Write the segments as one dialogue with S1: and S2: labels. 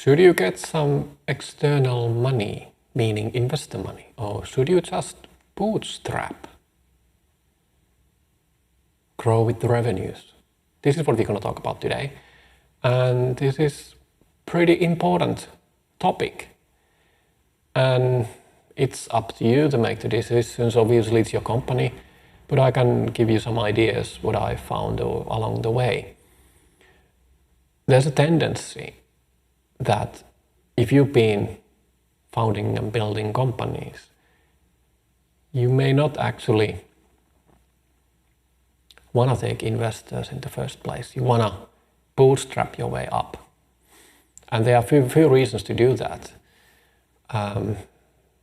S1: Should you get some external money, meaning investor money, or should you just bootstrap? Grow with the revenues. This is what we're going to talk about today. And this is pretty important topic. And it's up to you to make the decisions. Obviously, it's your company, but I can give you some ideas what I found along the way. There's a tendency that if you've been founding and building companies, you may not actually want to take investors in the first place. You want to bootstrap your way up. And there are few reasons to do that.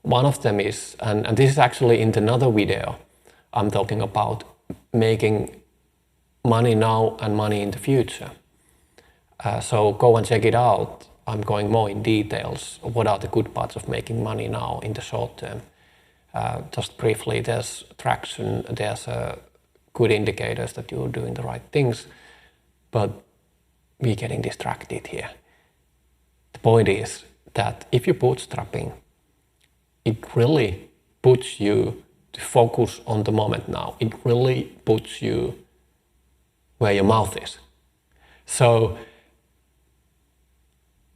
S1: One of them is, and this is actually in another video, I'm talking about making money now and money in the future. So go and check it out. I'm going more in details. What are the good parts of making money now in the short term? Just briefly, there's traction, there's good indicators that you're doing the right things, but we're getting distracted here. The point is that if you're bootstrapping, it really puts you to focus on the moment now. It really puts you where your mouth is. So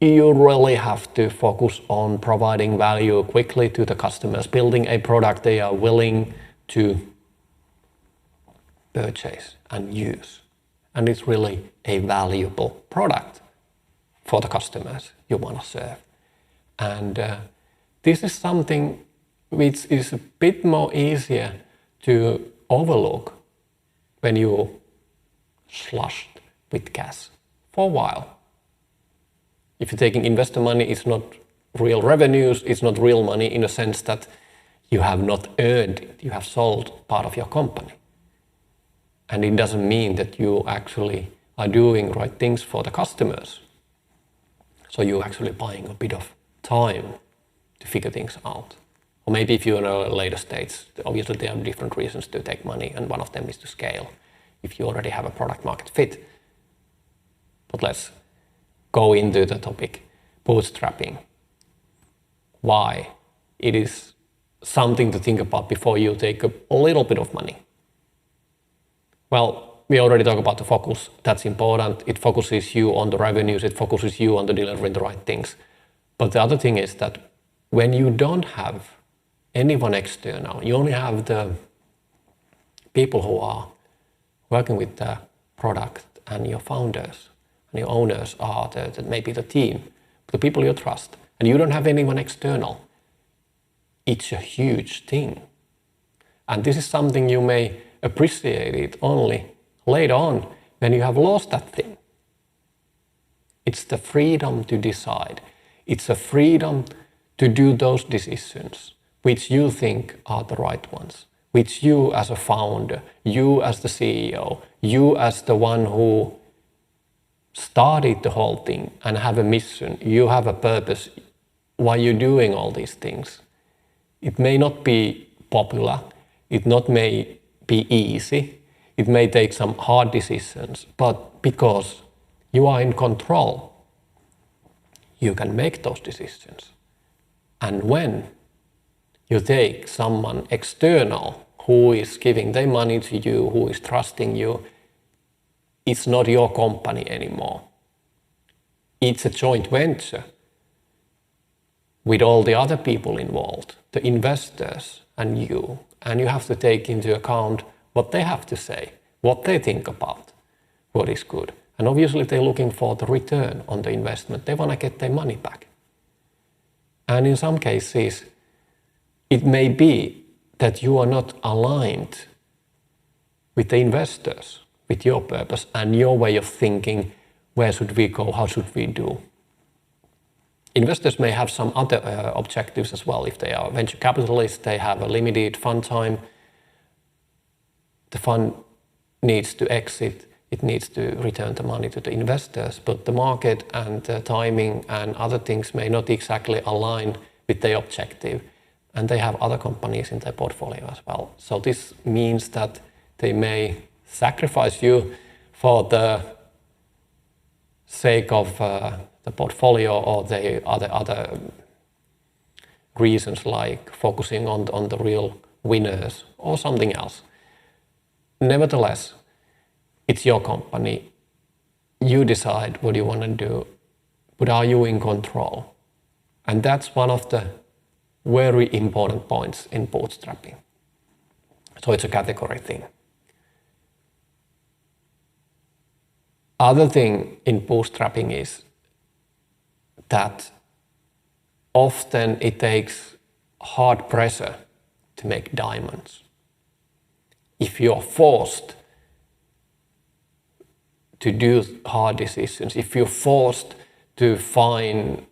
S1: you really have to focus on providing value quickly to the customers, building a product they are willing to purchase and use. And it's really a valuable product for the customers you want to serve. And this is something which is a bit more easier to overlook when you're flushed with cash for a while. If you're taking investor money, it's not real revenues, it's not real money in a sense that you have not earned it, you have sold part of your company. And it doesn't mean that you actually are doing right things for the customers. So you're actually buying a bit of time to figure things out. Or maybe if you're in a later stage, obviously there are different reasons to take money, and one of them is to scale, if you already have a product market fit. But let's go into the topic, bootstrapping. Why it is something to think about before you take a little bit of money. Well, we already talked about the focus. That's important. It focuses you on the revenues. It focuses you on the delivering the right things. But the other thing is that when you don't have anyone external, you only have the people who are working with the product, and your founders and your owners are maybe the team, the people you trust, and you don't have anyone external. It's a huge thing. And this is something you may appreciate it only later on when you have lost that thing. It's the freedom to decide. It's a freedom to do those decisions which you think are the right ones, which you as a founder, you as the CEO, you as the one who started the whole thing and have a mission, you have a purpose why you're doing all these things. It may not be popular, it may be easy, it may take some hard decisions, but because you are in control, you can make those decisions. And when you take someone external who is giving their money to you, who is trusting you, it's not your company anymore. It's a joint venture with all the other people involved, the investors and you have to take into account what they have to say, what they think about what is good. And obviously they're looking for the return on the investment. They want to get their money back. And in some cases, it may be that you are not aligned with the investors, with your purpose and your way of thinking, where should we go, how should we do. Investors may have some other objectives as well. If they are venture capitalists, they have a limited fund time. The fund needs to exit, it needs to return the money to the investors, but the market and the timing and other things may not exactly align with their objective. And they have other companies in their portfolio as well. So this means that they may sacrifice you for the sake of the portfolio or the other reasons like focusing on the real winners or something else. Nevertheless, it's your company. You decide what you want to do, but are you in control? And that's one of the very important points in bootstrapping. So it's a category thing. Other thing in bootstrapping is that often it takes hard pressure to make diamonds. If you're forced to do hard decisions, if you're forced to find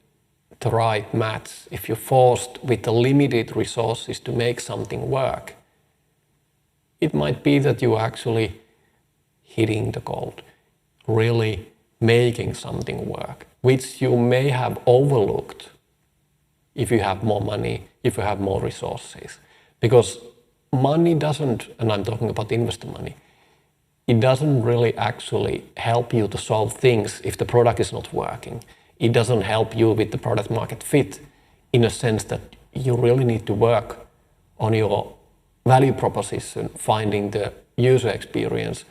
S1: the right match, if you're forced with the limited resources to make something work, it might be that you're actually hitting the gold, really making something work, which you may have overlooked if you have more money, if you have more resources. Because money doesn't, and I'm talking about investor money, it doesn't really actually help you to solve things if the product is not working. It doesn't help you with the product market fit in a sense that you really need to work on your value proposition, finding the user experience,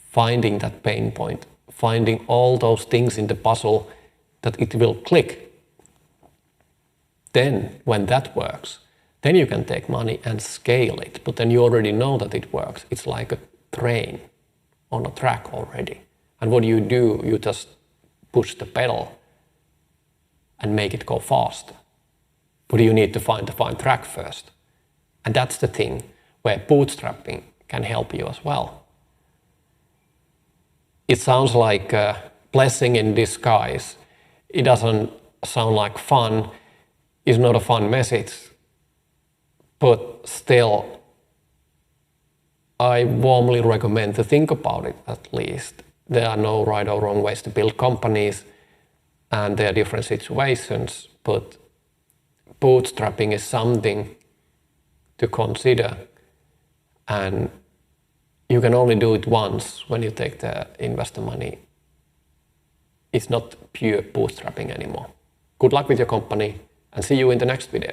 S1: finding that pain point, finding all those things in the puzzle that it will click. Then, when that works, then you can take money and scale it. But then you already know that it works. It's like a train on a track already. And what do? You just push the pedal and make it go faster. But you need to find the fine track first. And that's the thing where bootstrapping can help you as well. It sounds like a blessing in disguise. It doesn't sound like fun. It's not a fun message. But still, I warmly recommend to think about it at least. There are no right or wrong ways to build companies, and there are different situations, but bootstrapping is something to consider, and you can only do it once when you take the investor money. It's not pure bootstrapping anymore. Good luck with your company, and see you in the next video.